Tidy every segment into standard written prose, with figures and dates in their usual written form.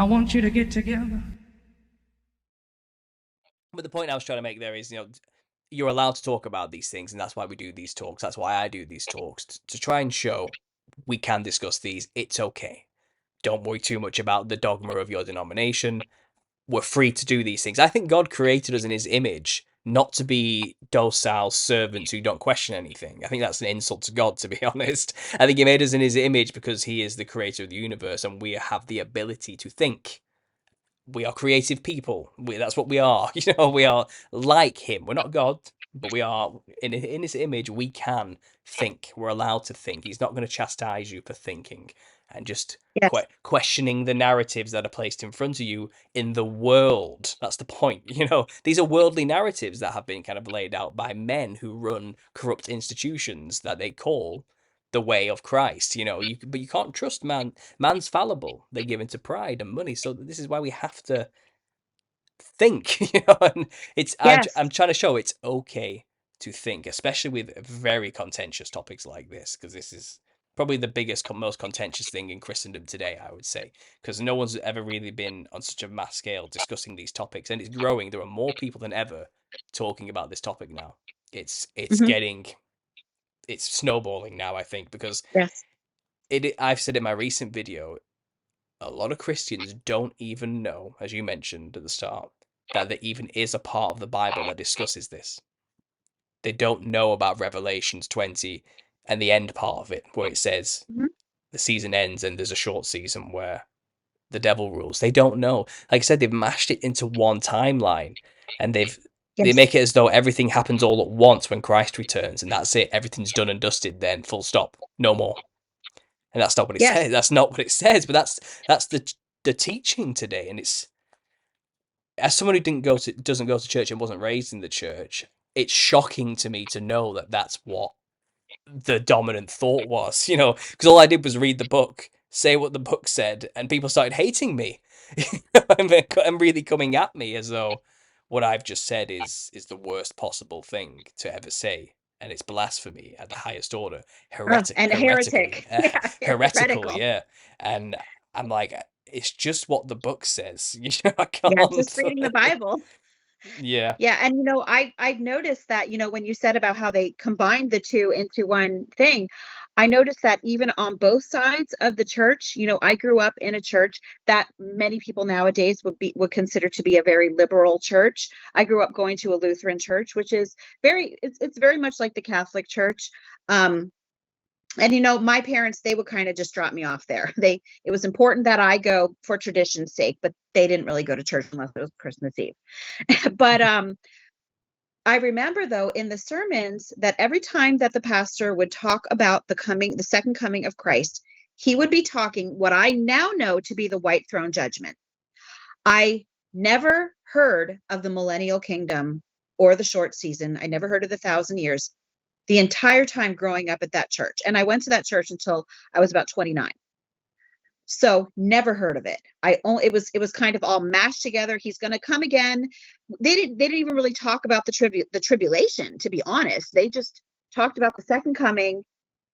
I want you to get together. But the point I was trying to make there is, you're allowed to talk about these things, and that's why we do these talks. That's why I do these talks, to try and show we can discuss these. It's okay. Don't worry too much about the dogma of your denomination. We're free to do these things. I think God created us in his image, not to be docile servants who don't question anything. I think that's an insult to God, to be honest. I think he made us in his image because he is the creator of the universe, and we have the ability to think. We are creative people. That's what we are. We are like him. We're not God, but we are in his image. We can think. We're allowed to think. He's not going to chastise you for thinking and just Yes. questioning the narratives that are placed in front of you in the world. That's the point. These are worldly narratives that have been kind of laid out by men who run corrupt institutions that they call the way of Christ. But you can't trust man. Man's fallible. They give into pride and money. So this is why we have to think. And Yes. I'm trying to show it's okay to think, especially with very contentious topics like this, because this is probably the biggest, most contentious thing in Christendom today, I would say, because no one's ever really been on such a mass scale discussing these topics, and it's growing. There are more people than ever talking about this topic now. It's Hmm. getting, it's snowballing now, I think, because Yes. I've said in my recent video, a lot of Christians don't even know, as you mentioned at the start, that there even is a part of the Bible that discusses this. They don't know about Revelations 20 and the end part of it, where it says Hmm. the season ends and there's a short season where the devil rules. They don't know. Like I said, they've mashed it into one timeline, and they Yes. make it as though everything happens all at once when Christ returns, and that's it. Everything's done and dusted. Then full stop. No more. And that's not what it Yes. says. That's not what it says. But that's the teaching today, and it's, as someone who doesn't go to church and wasn't raised in the church, it's shocking to me to know that that's what the dominant thought was. Because all I did was read the book, say what the book said, and people started hating me, and really coming at me as though what I've just said is the worst possible thing to ever say. And it's blasphemy at the highest order, Oh, and a heretical, heretic. Yeah. heretical, Heretical. yeah. And I'm like, it's just what the book says. I Yeah. Just can't. reading the Bible. Yeah. Yeah, and I've noticed that, when you said about how they combined the two into one thing, I noticed that even on both sides of the church, I grew up in a church that many people nowadays would consider to be a very liberal church. I grew up going to a Lutheran church, which is it's very much like the Catholic Church. Um, and my parents, they would kind of just drop me off there. It was important that I go for tradition's sake, but they didn't really go to church unless it was Christmas Eve. But I remember though in the sermons that every time that the pastor would talk about the second coming of Christ, he would be talking what I now know to be the white throne judgment. I never heard of the millennial kingdom or the short season. I never heard of the 1,000 years the entire time growing up at that church. And I went to that church until I was about 29. So never heard of it. It was kind of all mashed together. He's going to come again. They didn't even really talk about the tribulation, to be honest. They just talked about the second coming,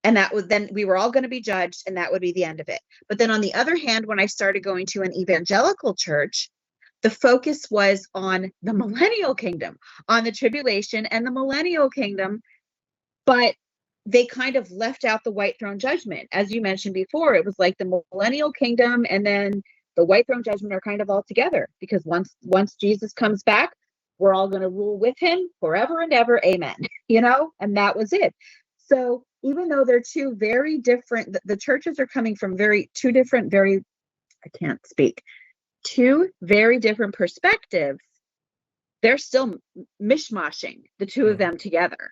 and that was then we were all going to be judged, and that would be the end of it. But then on the other hand, when I started going to an evangelical church, the focus was on the millennial kingdom, on the tribulation and the millennial kingdom, but they kind of left out the white throne judgment. As you mentioned before, it was like the millennial kingdom and then the white throne judgment are kind of all together, because once Jesus comes back, we're all going to rule with him forever and ever, amen. And that was it. So even though they're two very different, the churches are coming from two different, I can't speak, two very different perspectives, they're still mishmashing the two of them together.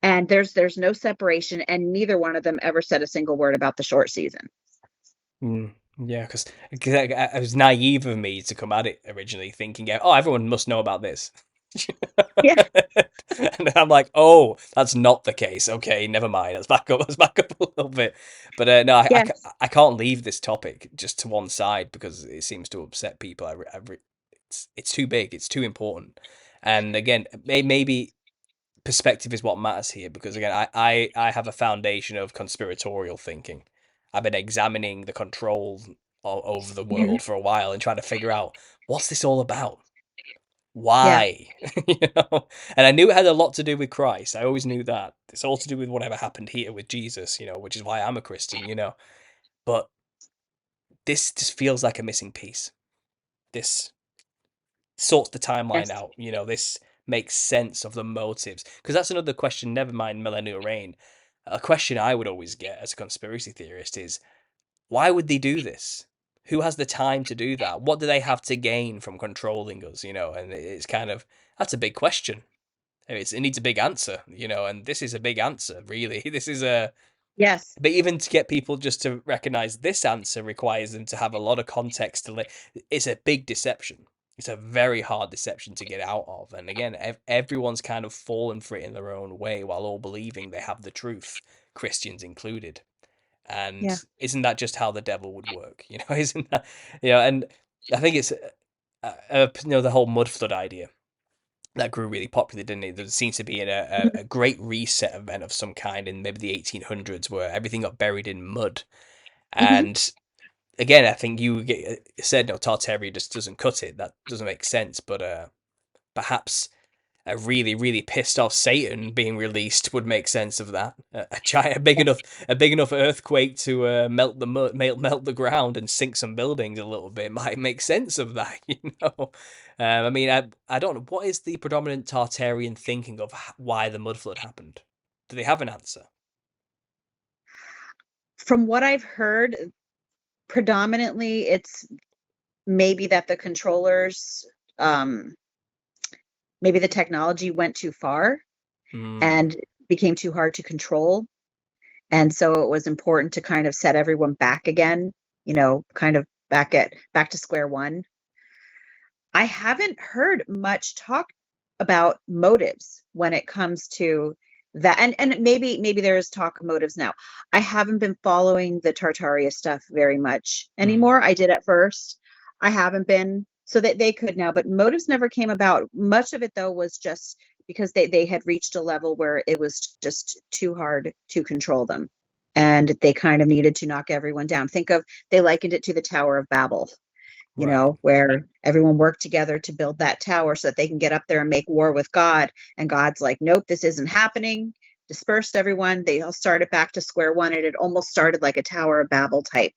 And there's no separation, and neither one of them ever said a single word about the short season. Yeah, because it was naive of me to come at it originally thinking, oh, everyone must know about this. Yeah. And I'm like, oh, that's not the case. Okay, never mind. Let's back up. Let's back up a little bit. But no, Yes. I can't leave this topic just to one side because it seems to upset people. It's too big. It's too important. And again, maybe perspective is what matters here, because again, I have a foundation of conspiratorial thinking. I've been examining the control all over the Mhm. world for a while and trying to figure out what's this all about? Yeah. Why? And I knew it had a lot to do with Christ. I always knew that. It's all to do with whatever happened here with Jesus, which is why I'm a Christian. But this just feels like a missing piece. This sorts the timeline Yes. out. This makes sense of the motives. Because that's another question, never mind millennial reign. A question I would always get as a conspiracy theorist is, why would they do this? Who has the time to do that? What do they have to gain from controlling us? And it's kind of, that's a big question. It needs a big answer, and this is a big answer, really. This is Yes. but even to get people just to recognize this answer requires them to have a lot of context it's a big deception. It's a very hard deception to get out of. And again, everyone's kind of fallen for it in their own way while all believing they have the truth, Christians included. Yeah. And isn't that just how the devil would work? Isn't that, and I think it's, the whole mud flood idea that grew really popular, didn't it? There seems to be Mhm. a great reset event of some kind in maybe the 1800s where everything got buried in mud. Mhm. And again, I think said, no, Tartaria just doesn't cut it. That doesn't make sense. But perhaps a really, really pissed off Satan being released would make sense of that. A giant, a big enough earthquake to melt the mud, melt the ground, and sink some buildings a little bit might make sense of that. I mean, I don't know what is the predominant Tartarian thinking of why the mud flood happened. Do they have an answer? From what I've heard, predominantly it's maybe that the controllers, um, maybe the technology went too far Hmm. and became too hard to control. And so it was important to kind of set everyone back again, kind of back to square one. I haven't heard much talk about motives when it comes to that. And maybe there is talk of motives now. I haven't been following the Tartaria stuff very much Hmm. anymore. I did at first. I haven't been, so that they could now, but motives never came about. Much of it though was just because they had reached a level where it was just too hard to control them. And they kind of needed to knock everyone down. They likened it to the Tower of Babel, Right. where everyone worked together to build that tower so that they can get up there and make war with God. And God's like, nope, this isn't happening. Dispersed everyone. They all started back to square one. And it almost started like a Tower of Babel type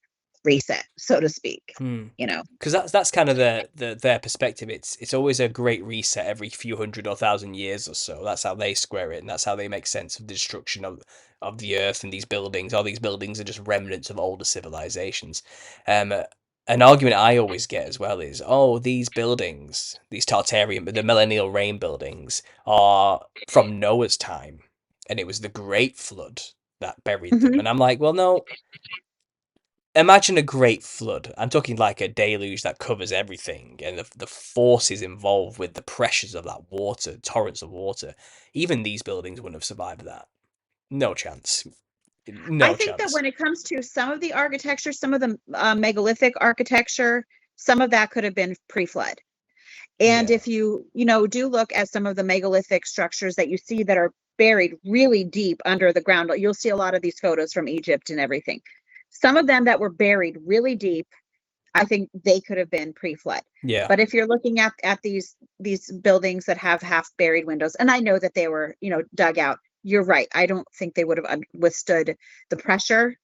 reset, so to speak. Hmm. You know, Because that's kind of their perspective. It's always a great reset every few hundred or thousand years or so. That's how they square it, and that's how they make sense of the destruction of the earth and these buildings. All these buildings are just remnants of older civilizations. Um, an argument I always get as well is, oh, these buildings, these Tartarian, the Millennial Reign buildings, are from Noah's time, and it was the Great Flood that buried them. mm-hmm. And I'm like, well, no, imagine a great flood. I'm talking like a deluge that covers everything and the forces involved with the pressures of that water, torrents of water. Even these buildings wouldn't have survived that. No chance. I No think that chance. when it comes to some of the architecture, some of the megalithic architecture, some of that could have been pre-flood. And Yeah. if do look at some of the megalithic structures that you see that are buried really deep under the ground, you'll see a lot of these photos from Egypt and everything. Some of them that were buried really deep, I think they could have been pre-flood. Yeah. But if you're looking at these buildings that have half buried windows, and I know that they were, dug out, you're right. I don't think they would have withstood the pressure,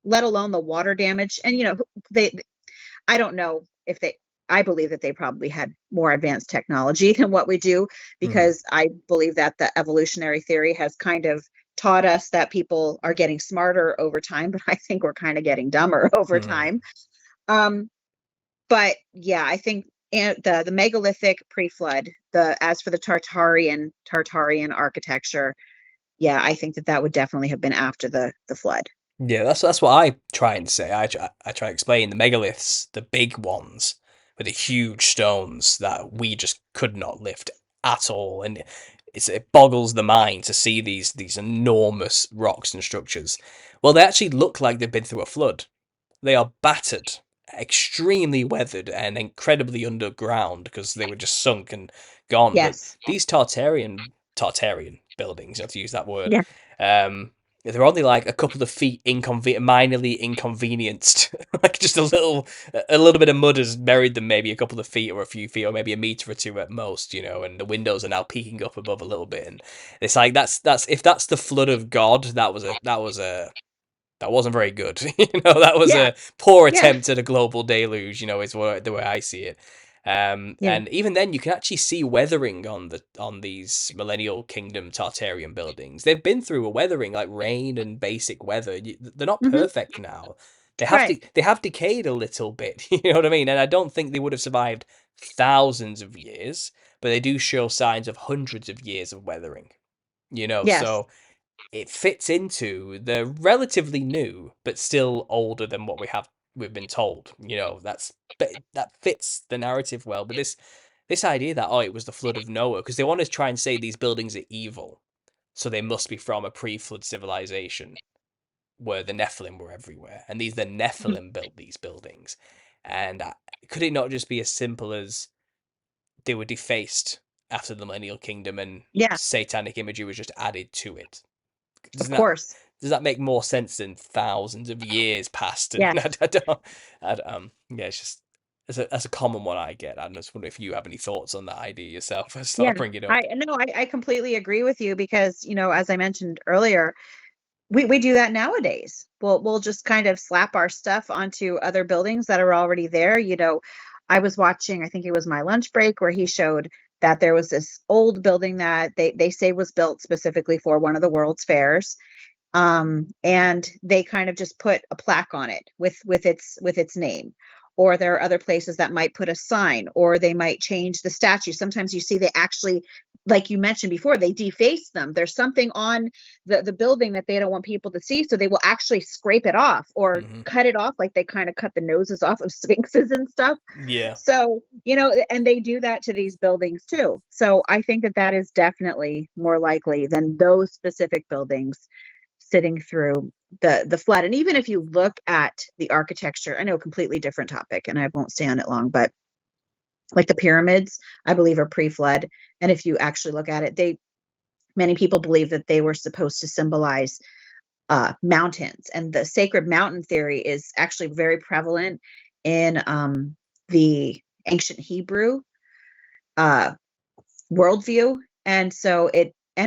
let alone the water damage. And they I don't know if they, I believe that they probably had more advanced technology than what we do, Hmm. because I believe that the evolutionary theory has kind of taught us that people are getting smarter over time, but I think we're kind of getting dumber over Hmm. time. Um, but yeah, I think the megalithic pre-flood, as for the Tartarian architecture, yeah, I think that would definitely have been after the flood. Yeah, that's what I try and say. I try to explain the megaliths, the big ones with the huge stones that we just could not lift at all, and it boggles the mind to see these enormous rocks and structures. Well, they actually look like they've been through a flood. They are battered, extremely weathered, and incredibly underground because they were just sunk and gone. But Yes. these Tartarian buildings, you have to use that word, Yeah. um, they're only like a couple of feet minorly inconvenienced. Like just a little bit of mud has buried them, maybe a couple of feet or a few feet or maybe a meter or two at most, and the windows are now peeking up above a little bit, and it's like that's if that's the flood of God, that wasn't very good. That was Yeah, a poor yeah, attempt at a global deluge. Is the way I see it. yeah. And even then, you can actually see weathering on these Millennial Kingdom Tartarian buildings. They've been through a weathering, like rain and basic weather. They're not Hmm. perfect now. Right. They have decayed a little bit. You know what I mean? And I don't think they would have survived thousands of years, but they do show signs of hundreds of years of weathering. Yes. So it fits into the relatively new but still older than what we've been told. That fits the narrative well. But this idea that it was the flood of Noah, because they want to try and say these buildings are evil, so they must be from a pre-flood civilization where the Nephilim were everywhere, and the Mhm. Nephilim built these buildings. And could it not just be as simple as they were defaced after the Millennial Kingdom and Yeah, satanic imagery was just added to it? of Doesn't that course. does that make more sense than thousands of years passed? And Yes. yeah, it's just that's a common one I get. I just wonder if you have any thoughts on that idea yourself. I just thought Yeah. I'd bring it I up. no, I completely agree with you because, as I mentioned earlier, we do that nowadays. We'll just kind of slap our stuff onto other buildings that are already there. I was watching, I think it was my lunch break, where he showed that there was this old building that they say was built specifically for one of the World's Fairs. And they kind of just put a plaque on it with its name. Or there are other places that might put a sign, or they might change the statue. Sometimes you see they actually, like you mentioned before, they deface them. There's something on the building that they don't want people to see, so they will actually scrape it off or Hmm. cut it off, like they kind of cut the noses off of sphinxes and stuff. Yeah. So, and they do that to these buildings too. So I think that that is definitely more likely than those specific buildings sitting through the flood. And even if you look at the architecture, I know, completely different topic, and I won't stay on it long, but like the pyramids, I believe are pre-flood. And if you actually look at it, many people believe that they were supposed to symbolize mountains, and the sacred mountain theory is actually very prevalent in the ancient Hebrew uh, worldview, and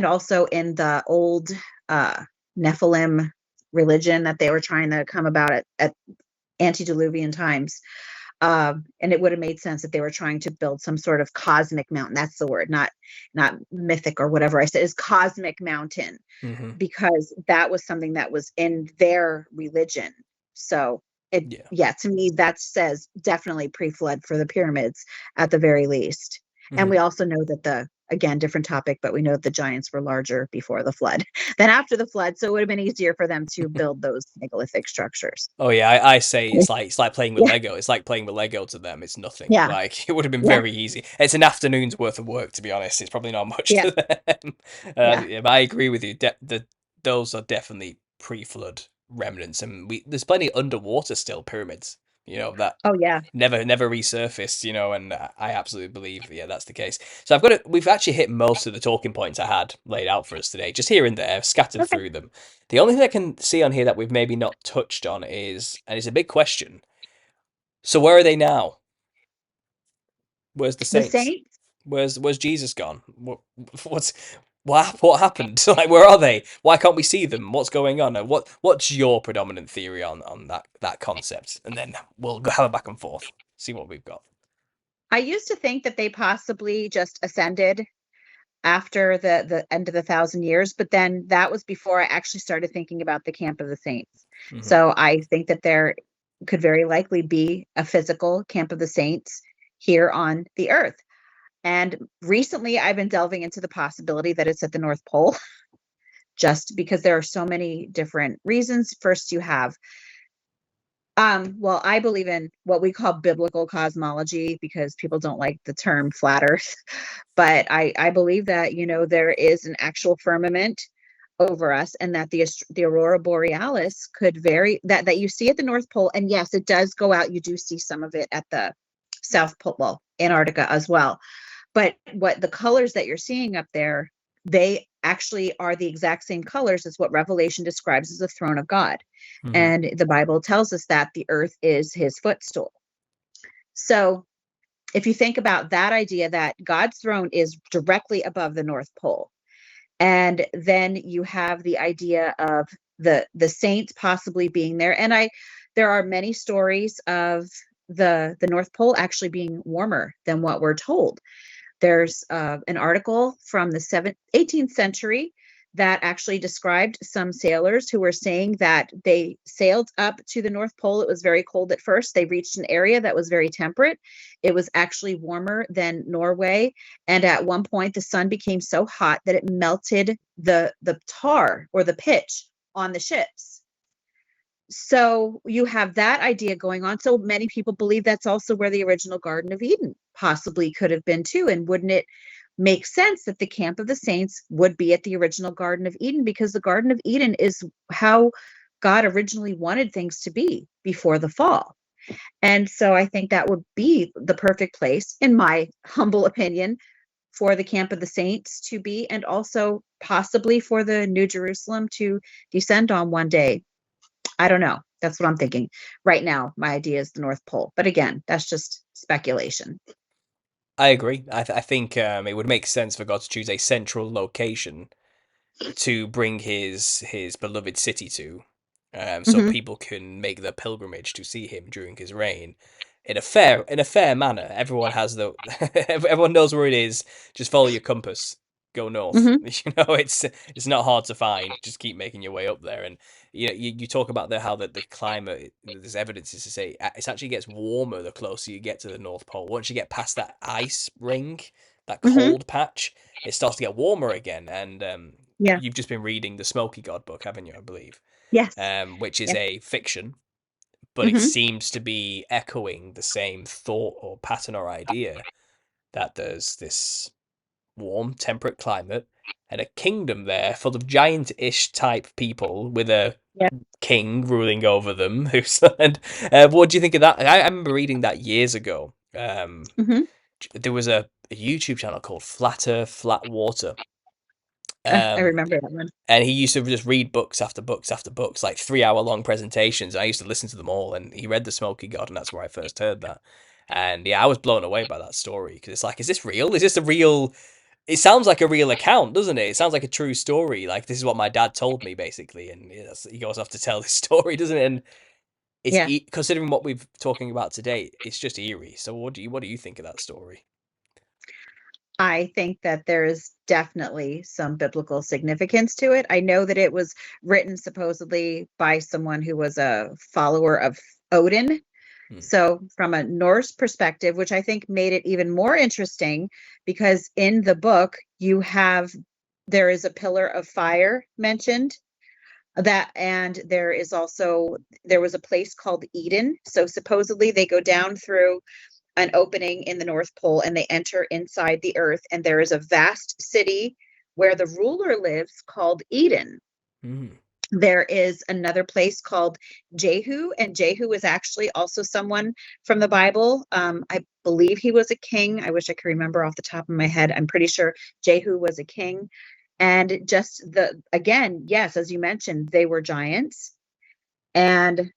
also in the old uh, Nephilim religion that they were trying to come about at antediluvian times. And it would have made sense that they were trying to build some sort of cosmic mountain. That's the word, not mythic or whatever I said, is cosmic mountain, Hmm. because that was something that was in their religion. So Yeah. yeah, to me, that says definitely pre-flood for the pyramids at the very least. And Hmm. we also know that again, different topic, but we know that the giants were larger before the flood than after the flood. So it would have been easier for them to build those megalithic structures. Oh yeah, I say it's like playing with Yeah. Lego. It's like playing with Lego to them. It's nothing. Yeah. Like it would have been Yeah. very easy. It's an afternoon's worth of work, to be honest. It's probably not much Yeah. to them. Yeah. Yeah, but I agree with you. Those are definitely pre-flood remnants, and there's plenty underwater still pyramids. That Oh, yeah. never resurfaced. And I absolutely believe that's the case. So we've actually hit most of the talking points I had laid out for us today, just here and there, scattered Okay. through them. The only thing I can see on here that we've maybe not touched on and it's a big question. So where are they now? Where's the The saints? Saints. Where's Jesus gone? What's what happened? Like, where are they? Why can't we see them? What's going on? And what's your predominant theory on that concept? And then we'll go have a back and forth, see what we've got. I used to think that they possibly just ascended after the end of the 1,000 years, but then that was before I actually started thinking about the camp of the saints. Hmm. So I think that there could very likely be a physical camp of the saints here on the earth. And recently I've been delving into the possibility that it's at the North Pole, just because there are so many different reasons. First, you have well, I believe in what we call biblical cosmology because people don't like the term flat earth. But I believe that, there is an actual firmament over us, and that the aurora borealis could vary, that you see at the North Pole. And yes, it does go out. You do see some of it at the South Pole, well, Antarctica as well. But what the colors that you're seeing up there they actually are the exact same colors as what Revelation describes as the throne of God. Mhm. And the Bible tells us that the earth is his footstool. So if you think about that idea that God's throne is directly above the North Pole, and then you have the idea of the saints possibly being there, and there are many stories of the North Pole actually being warmer than what we're told. There's an article from the 18th century that actually described some sailors who were saying that they sailed up to the North Pole. It was very cold at first. They reached an area that was very temperate. It was actually warmer than Norway. And at one point, the sun became so hot that it melted the tar or the pitch on the ships. So you have that idea going on. So many people believe that's also where the original Garden of Eden possibly could have been too. And wouldn't it make sense that the camp of the saints would be at the original Garden of Eden? Because the Garden of Eden is how God originally wanted things to be before the fall. And so I think that would be the perfect place, in my humble opinion, for the camp of the saints to be, and also possibly for the New Jerusalem to descend on one day. I don't know. That's what I'm thinking. Right now, my idea is the North Pole. But again, that's just speculation. I agree. I think it would make sense for God to choose a central location to bring his beloved city to, so Hmm. people can make the pilgrimage to see him during his reign in a fair manner. Everyone has the everyone knows where it is. Just follow your compass, go north. Hmm. It's not hard to find. Just keep making your way up there. And you talk about how the climate. There's evidence to say it actually gets warmer the closer you get to the North Pole. Once you get past that ice ring, that Hmm. cold patch, it starts to get warmer again. And Yeah. you've just been reading the Smoky God book, haven't you? I believe, Yes. which is Yes. a fiction, but it Hmm. seems to be echoing the same thought or pattern or idea that there's this warm, temperate climate and a kingdom there full of giant-ish type people with a Yeah. king ruling over them. And what do you think of that? I remember reading that years ago. Hmm. There was a YouTube channel called Flat Earth, Flat Water. I Um, remember that one. and he used to just read books after books after books, like 3 hour long presentations. I used to listen to them all, and he read The Smoky God, and that's where I first heard that. And yeah, I was blown away by that story because it's like, is this real? Is this a real? It sounds like a real account, doesn't it? It sounds like a true story. Like this is what my dad told me, basically, and he goes off to tell this story, doesn't it? And it's Yeah. considering what we've talking about today, it's just eerie. So what do you think of that story? I think that there is definitely some biblical significance to it. I know that it was written supposedly by someone who was a follower of Odin. Hmm. So, from a Norse perspective, which I think made it even more interesting, because in the book, there is a pillar of fire mentioned, that, and there was a place called Eden. So supposedly they go down through an opening in the North Pole and they enter inside the earth, and there is a vast city where the ruler lives called Eden. Hmm. There is another place called Jehu, and Jehu is actually also someone from the Bible. I believe he was a king. I wish I could remember off the top of my head. I'm pretty sure Jehu was a king. And just again, yes, as you mentioned, they were giants. And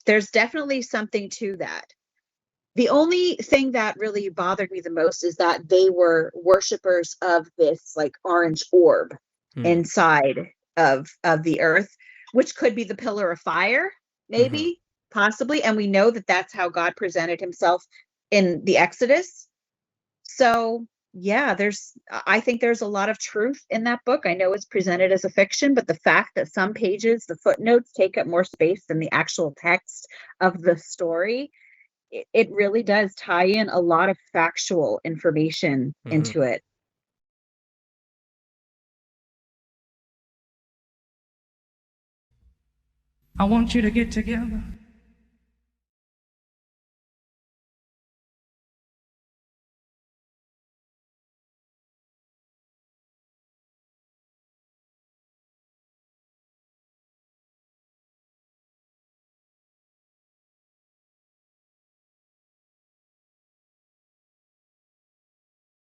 there's definitely something to that. The only thing that really bothered me the most is that they were worshipers of this like orange orb Hmm. inside of the earth, which could be the pillar of fire, Hmm. maybe, possibly. And we know that that's how God presented himself in the Exodus. So, yeah, I think there's a lot of truth in that book. I know it's presented as a fiction, but the fact that some pages, the footnotes, take up more space than the actual text of the story, it really does tie in a lot of factual information Hmm. into it. I want you to get together